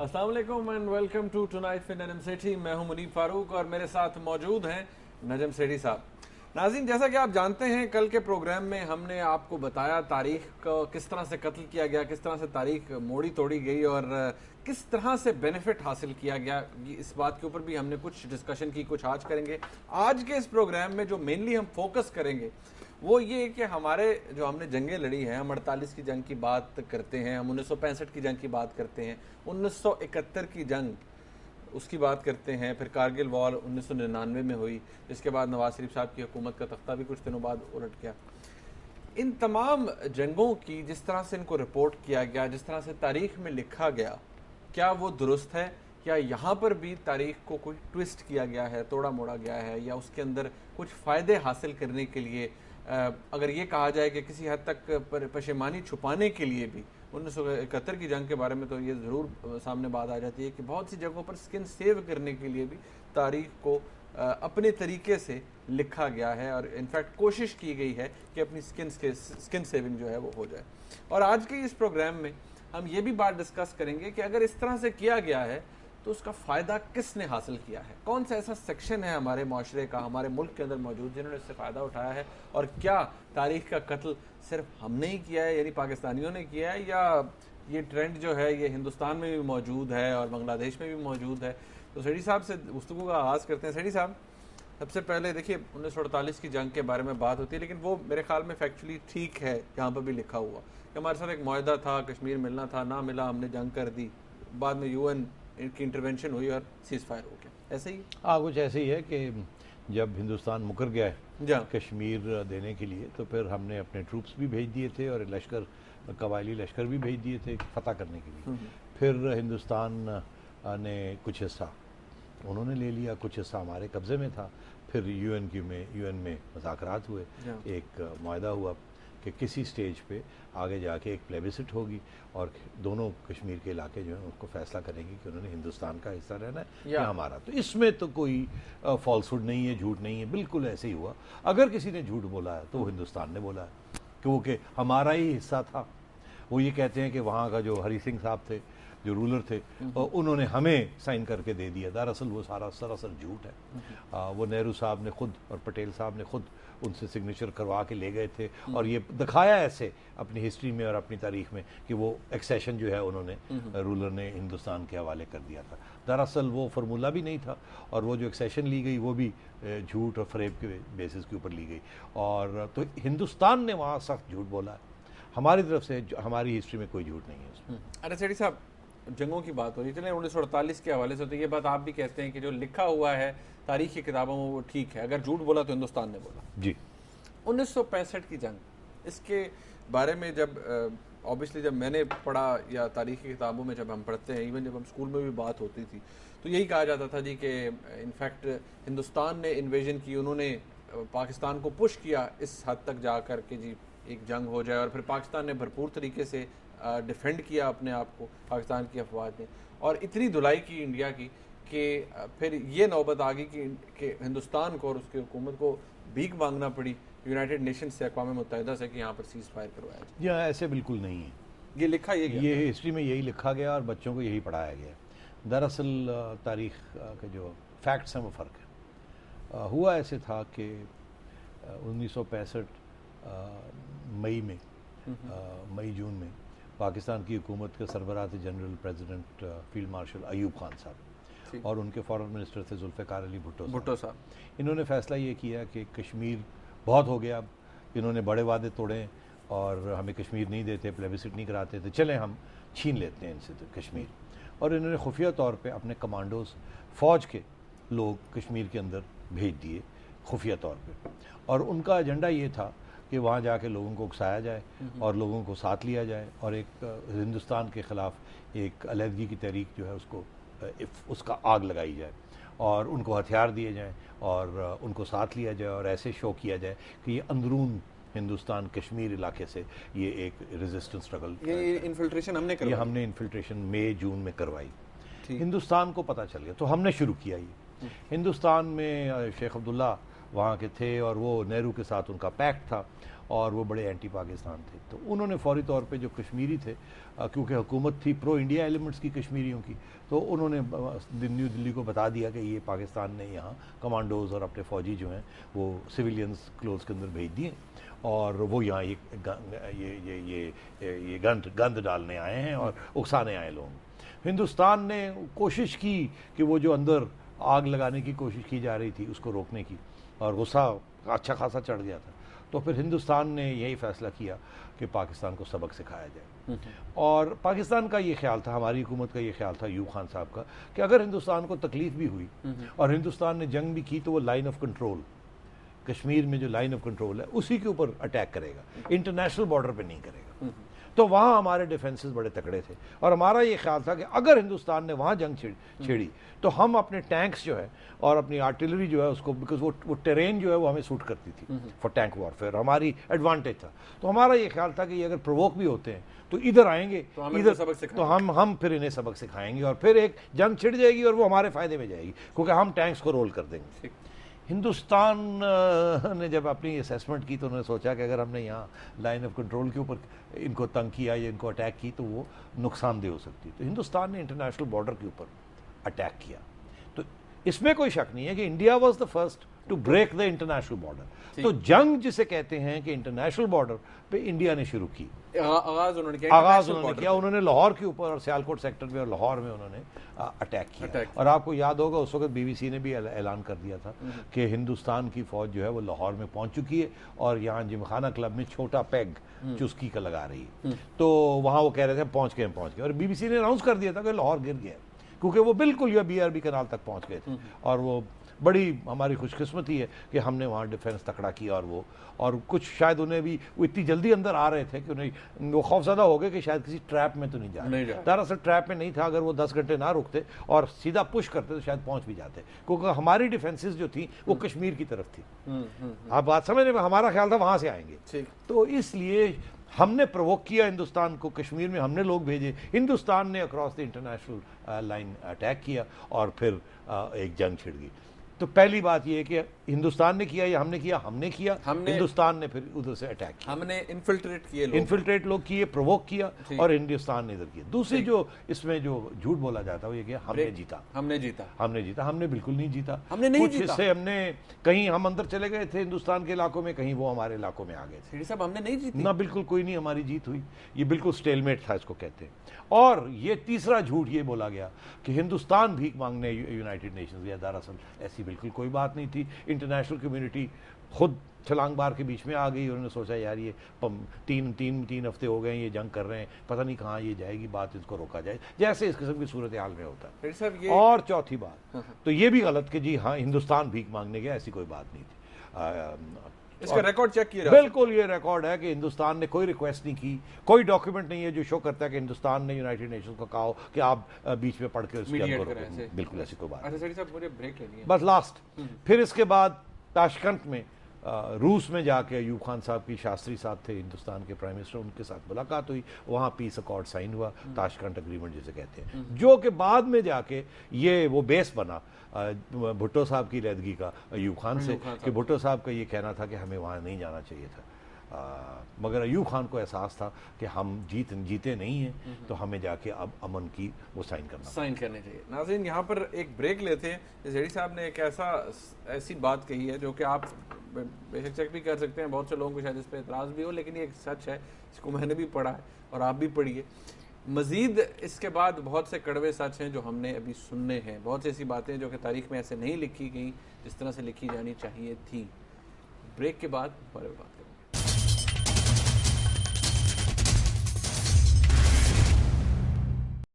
अस्सलाम वालेकुम and welcome to tonight with Najam Sethi. मैं हूं मुनीब फारूक और मेरे साथ मौजूद हैं नजम सेठी साहब। नाज़रीन, जैसा कि आप जानते हैं, कल के प्रोग्राम में हमने आपको बताया तारीख को किस तरह से कत्ल किया गया, किस तरह से तारीख मोड़ी तोड़ी गई और किस तरह से बेनिफिट हासिल किया गया। इस बात के ऊपर भी हमने कुछ डिस्कशन की, कुछ आज करेंगे। आज के इस प्रोग्राम में जो मेनली हम फोकस करेंगे वो ये कि हमारे जो हमने जंगें लड़ी हैं, हम 48 की जंग की बात करते हैं, हम 1965 की जंग की बात करते हैं, 1971 की जंग उसकी बात करते हैं, फिर कारगिल वॉर 1999 में हुई, जिसके बाद नवाज शरीफ साहब की हुकूमत का तख्ता भी कुछ दिनों बाद उलट गया। इन तमाम जंगों की जिस तरह से इनको रिपोर्ट किया गया, जिस तरह से तारीख में लिखा गया, क्या वो दुरुस्त है? क्या यहाँ पर भी तारीख को कोई ट्विस्ट किया गया है, तोड़ा मोड़ा गया है, या उसके अंदर कुछ फ़ायदे हासिल करने के लिए अगर ये कहा जाए कि किसी हद तक पशेमानी छुपाने के लिए भी 1971 की जंग के बारे में तो ये ज़रूर सामने बात आ जाती है कि बहुत सी जगहों पर स्किन सेव करने के लिए भी तारीख को अपने तरीके से लिखा गया है और इनफैक्ट कोशिश की गई है कि अपनी स्किन सेविंग जो है वो हो जाए। और आज के इस प्रोग्राम में हम ये भी बात डिस्कस करेंगे कि अगर इस तरह से किया गया है तो उसका फ़ायदा किसने हासिल किया है, कौन सा ऐसा सेक्शन है हमारे माशरे का, हमारे मुल्क के अंदर मौजूद जिन्होंने इससे फ़ायदा उठाया है, और क्या तारीख का कत्ल सिर्फ हमने ही किया है, यानी पाकिस्तानियों ने किया है, या ये ट्रेंड जो है ये हिंदुस्तान में भी मौजूद है और बांग्लादेश में भी मौजूद है। तो सेठी साहब से गुफ्तगू का आगाज़ करते हैं। सेठी साहब, सबसे पहले देखिए, 1948 की जंग के बारे में बात होती है, लेकिन वो मेरे ख्याल में फैक्चुअली ठीक है, यहाँ पर भी लिखा हुआ कि हमारे साथ एक मुआहदा था, कश्मीर मिलना था, ना मिला, हमने जंग कर दी, बाद में UN की इंटरवेंशन हुई और सीज फायर हो गया। ऐसे ही हाँ, कुछ ऐसे ही है कि जब हिंदुस्तान मुकर गया है कश्मीर देने के लिए, तो फिर हमने अपने ट्रूप्स भी भेज दिए थे और लश्कर, कबायली लश्कर भी भेज दिए थे फतह करने के लिए। फिर हिंदुस्तान ने कुछ हिस्सा उन्होंने ले लिया, कुछ हिस्सा हमारे कब्ज़े में था। फिर यूएन में मुज़ाकरात हुए, एक मुआहदा हुआ कि किसी स्टेज पे आगे जाके एक प्लेबिसिट होगी और दोनों कश्मीर के इलाके जो हैं उसको फैसला करेंगे कि उन्होंने हिंदुस्तान का हिस्सा रहना है या हमारा। तो इसमें तो कोई फॉल्सहुड नहीं है, झूठ नहीं है, बिल्कुल ऐसे ही हुआ। अगर किसी ने झूठ बोला है तो वो हिंदुस्तान ने बोला है, क्योंकि हमारा ही हिस्सा था। वो ये कहते हैं कि वहाँ का जो हरी सिंह साहब थे, जो रूलर थे, उन्होंने हमें साइन करके दे दिया। दरअसल वो सारा सरासर झूठ है। वो नेहरू साहब ने खुद और पटेल साहब ने खुद उनसे सिग्नेचर करवा के ले गए थे और ये दिखाया ऐसे अपनी हिस्ट्री में और अपनी तारीख में कि वो एक्सेशन जो है उन्होंने रूलर ने हिंदुस्तान के हवाले कर दिया था। दरअसल वो फार्मूला भी नहीं था और वो जो एक्सेशन ली गई वो भी झूठ और फरेब के बेसिस के ऊपर ली गई। और तो हिंदुस्तान ने वहाँ सख्त झूठ बोला है। हमारी तरफ से हमारी हिस्ट्री में कोई झूठ नहीं है उसमें। अरे सेठी साहब, जंगों की बात हो रही थी 1948 के हवाले से, तो ये बात आप भी कहते हैं कि जो लिखा हुआ है तारीख की किताबों में वो ठीक है, अगर झूठ बोला तो हिंदुस्तान ने बोला। जी, 1965 की जंग, इसके बारे में जब ऑब्वियसली जब मैंने पढ़ा या तारीख की किताबों में जब हम पढ़ते हैं, इवन जब हम स्कूल में भी बात होती थी, तो यही कहा जाता था जी कि इनफैक्ट हिंदुस्तान ने इन्वेजन की, उन्होंने पाकिस्तान को पुश किया इस हद तक जा कर के जी एक जंग हो जाए, और फिर पाकिस्तान ने भरपूर तरीके से डिफेंड किया अपने आप को, पाकिस्तान की अफवाज ने, और इतनी धुलाई की इंडिया की कि फिर ये नौबत आ गई कि हिंदुस्तान को और उसकी हुकूमत को भीख मांगना पड़ी यूनाइटेड नेशन से, अक़वाम मुत्तहिदा से, कि यहाँ पर सीज़ फायर करवाया जाए। जी हाँ, ऐसे बिल्कुल नहीं है। ये लिखा ये हिस्ट्री में यही लिखा गया और बच्चों को यही पढ़ाया गया। दरअसल तारीख के जो फैक्ट्स हैं वो फ़र्क है। हुआ ऐसे था कि 1965 मई जून में पाकिस्तान की हुकूमत के सरबराह थे general president field marshal Ayub Khan साहब और उनके फॉरेन मिनिस्टर थे जुल्फ़िकार अली भुट्टो साहब। इन्होंने फ़ैसला ये किया कि कश्मीर बहुत हो गया, अब इन्होंने बड़े वादे तोड़े और हमें कश्मीर नहीं देते, प्लेबिसिट नहीं कराते थे, चलें हम छीन लेते हैं इनसे तो कश्मीर। और इन्होंने खुफिया तौर पे अपने कमांडोज, फ़ौज के लोग कश्मीर के अंदर भेज दिए खुफिया तौर पे, और उनका एजेंडा ये था कि वहाँ जाके लोगों को उकसाया जाए और लोगों को साथ लिया जाए और एक हिंदुस्तान के ख़िलाफ़ एक अलहदगी की तहरीक जो है उसका आग लगाई जाए और उनको हथियार दिए जाएं और उनको साथ लिया जाए और ऐसे शो किया जाए कि ये अंदरून हिंदुस्तान कश्मीर इलाके से ये एक रेजिस्टेंस स्ट्रगल, ये इन्फिल्ट्रेशन हमने इन्फिल्ट्रेशन मई जून में करवाई। हिंदुस्तान को पता चल गया तो हमने शुरू किया ये। हिंदुस्तान में शेख अब्दुल्ला वहाँ के थे और वो नेहरू के साथ उनका पैक्ट था और वो बड़े एंटी पाकिस्तान थे। तो उन्होंने फौरी तौर पे जो कश्मीरी थे, क्योंकि हुकूमत थी प्रो इंडिया एलिमेंट्स की कश्मीरियों की, तो उन्होंने न्यू दिल्ली को बता दिया कि ये पाकिस्तान ने यहाँ कमांडोज और अपने फ़ौजी जो हैं वो सिविलियंस क्लोथ्स के अंदर भेज दिए और वो यहाँ ये गंद डालने आए हैं और उकसाने आए लोग। हिंदुस्तान ने कोशिश की कि वो जो अंदर आग लगाने की कोशिश की जा रही थी उसको रोकने की, और गुस्सा अच्छा खासा चढ़ गया था। तो फिर हिंदुस्तान ने यही फैसला किया कि पाकिस्तान को सबक सिखाया जाए। और पाकिस्तान का ये ख्याल था, हमारी हुकूमत का ये ख्याल था, यूब खान साहब का, कि अगर हिंदुस्तान को तकलीफ भी हुई और हिंदुस्तान ने जंग भी की तो वो लाइन ऑफ कंट्रोल, कश्मीर में जो लाइन ऑफ कंट्रोल है उसी के ऊपर अटैक करेगा, इंटरनेशनल बॉर्डर पे नहीं करेगा। तो वहाँ हमारे डिफेंसेस बड़े तकड़े थे और हमारा ये ख्याल था कि अगर हिंदुस्तान ने वहाँ जंग छेड़ी तो हम अपने टैंक्स जो है और अपनी आर्टिलरी जो है उसको, बिकॉज वो टेरेन जो है वो हमें सूट करती थी फॉर टैंक वॉरफेयर, हमारी एडवांटेज था। तो हमारा ये ख्याल था कि ये अगर प्रोवोक भी होते हैं तो इधर आएंगे, तो इधर तो हम फिर इन्हें सबक सिखाएंगे और फिर एक जंग छिड़ जाएगी और वो हमारे फायदे में जाएगी, क्योंकि हम टैंक्स को रोल कर देंगे। हिंदुस्तान ने जब अपनी असेसमेंट की तो उन्होंने सोचा कि अगर हमने यहाँ लाइन ऑफ कंट्रोल के ऊपर इनको तंग किया या इनको अटैक की तो वो नुकसानदेह हो सकती है। तो हिंदुस्तान ने इंटरनेशनल बॉर्डर के ऊपर अटैक किया। तो इसमें कोई शक नहीं है कि India was the first to break the international border. तो जंग जिसे कहते हैं कि इंटरनेशनल बॉर्डर पे इंडिया ने शुरू की, आगाज उन्होंने किया। उन्होंने लाहौर के ऊपर और सियालकोट सेक्टर में और लाहौर में उन्होंने अटैक किया। और आपको याद होगा उस वक्त बीबीसी ने भी ऐलान कर दिया था कि हिंदुस्तान की फौज जो है वो लाहौर में पहुंच चुकी है और यहाँ जिमखाना क्लब में छोटा पैग चुस्की का लगा रही है। तो वहाँ वो कह रहे थे पहुंच गए और बीबीसी ने अनाउंस कर दिया था कि लाहौर गिर गया, क्योंकि वो बिल्कुल BRB कनाल तक पहुंच गए थे। और वो बड़ी हमारी खुशकिस्मती है कि हमने वहाँ डिफेंस तकड़ा किया। और कुछ शायद उन्हें भी वो इतनी जल्दी अंदर आ रहे थे कि उन्हें वो खौफज़दा हो गए कि शायद किसी ट्रैप में तो नहीं जा रहे। दरअसल ट्रैप में नहीं था, अगर वो 10 घंटे ना रुकते और सीधा पुश करते तो शायद पहुंच भी जाते, क्योंकि हमारी डिफेंसेस जो थी वो कश्मीर की तरफ थी। आप बात समझ रहे हैं, हमारा ख्याल था वहाँ से आएंगे। तो इसलिए हमने प्रोवोक किया हिंदुस्तान को, कश्मीर में हमने लोग भेजे, हिंदुस्तान ने across the international line attack किया और फिर एक जंग छिड़ गई। तो पहली बात यह है कि हिंदुस्तान ने किया या हमने किया, हिंदुस्तान ने फिर उधर से अटैक किया, हमने इन्फिल्ट्रेट लोग किए, प्रोवोक किया और हिंदुस्तान ने इधर किया। दूसरी जो इसमें जो झूठ बोला जाता है वो ये कि हमने जीता। हमने बिल्कुल नहीं जीता। कुछ हिस्से हमने, कहीं हम अंदर चले गए थे हिंदुस्तान के इलाकों में, कहीं वो हमारे इलाकों में आ गए थे। साहब हमने नहीं जीता ना, बिल्कुल कोई नहीं हमारी जीत हुई। ये बिल्कुल स्टेलमेट था, इसको कहते हैं। और ये तीसरा झूठ ये बोला गया कि हिंदुस्तान भीख मांगने यूनाइटेड नेशंस गया। दरअसल ऐसी बिल्कुल कोई बात नहीं थी। इंटरनेशनल कम्युनिटी खुद छलांग बार के बीच में आ गई। उन्होंने सोचा यार ये तीन हफ्ते हो गए ये जंग कर रहे हैं, पता नहीं कहाँ ये जाएगी बात, इसको रोका जाए, जैसे इस किस्म की सूरत हाल में होता है। और चौथी बात तो ये भी गलत कि जी हाँ हिंदुस्तान भीख मांगने गया, ऐसी कोई बात नहीं थी। इसका रिकॉर्ड चेक किया, बिल्कुल ये रिकॉर्ड है कि हिंदुस्तान ने कोई रिक्वेस्ट नहीं की, कोई डॉक्यूमेंट नहीं है जो शो करता है कि हिंदुस्तान ने यूनाइटेड नेशंस को कहा कि आप बीच में पढ़ के बिल्कुल ऐसी कोई बात नहीं। बस लास्ट फिर इसके बाद ताशकंद में रूस में जाके अयूब खान साहब की, शास्त्री साहब थे हिंदुस्तान के प्राइम मिनिस्टर, उनके साथ मुलाकात हुई। वहाँ पीस अकॉर्ड साइन हुआ, ताशकंद एग्रीमेंट जिसे कहते हैं, जो कि बाद में जाके ये वो बेस बना भुट्टो साहब की लैदगी का अयूब खान से, कि भुट्टो साहब का ये कहना था कि हमें वहाँ नहीं जाना चाहिए था। मगर अयूब खान को एहसास था कि हम जीते नहीं हैं, तो हमें जाके अब अमन की वो साइन करने चाहिए। नाज़रीन, यहाँ पर एक ब्रेक लेते हैं। ज़ेडी साहब ने एक ऐसी बात कही है जो कि आप बेशक चेक भी कर सकते हैं, बहुत से लोगों को शायद इस पर एतराज़ भी हो, लेकिन ये एक सच है, इसको मैंने भी पढ़ा है और आप भी पढ़िए। मज़ीद इसके बाद बहुत से कड़वे सच हैं जो हमने अभी सुनने हैं, बहुत सी ऐसी बातें जो कि तारीख में ऐसे नहीं लिखी गई जिस तरह से लिखी जानी चाहिए थी। ब्रेक के बाद बात